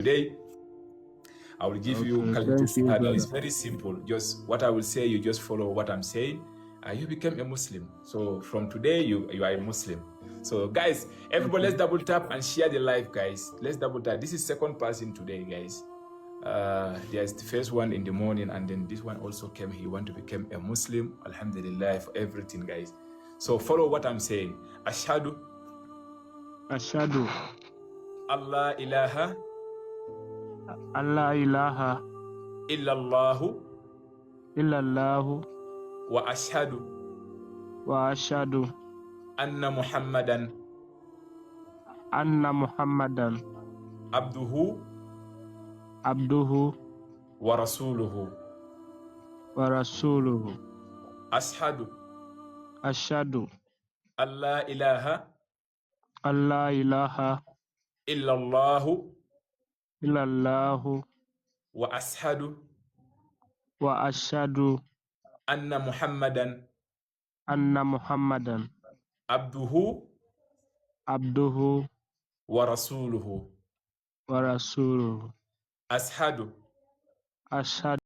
Today, I will give you Kalimatul Shahada. It's very simple. Just what I will say, you just follow what I'm saying. You become a Muslim. So from today, you are a Muslim. So guys, everybody, let's double tap and share the live, guys. Let's double tap. This is second person today, guys. There's the first one in the morning, and then this one also came. He want to become a Muslim. Alhamdulillah for everything, guys. So follow what I'm saying. Ashhadu Allah ilaha illallahu wa ashhadu anna Muhammadan abduhu wa rasuluhu. Ashhadu Allah ilaha illallahu wa ashhadu anna Muhammadan abduhu wa rasuluhu. Ashhadu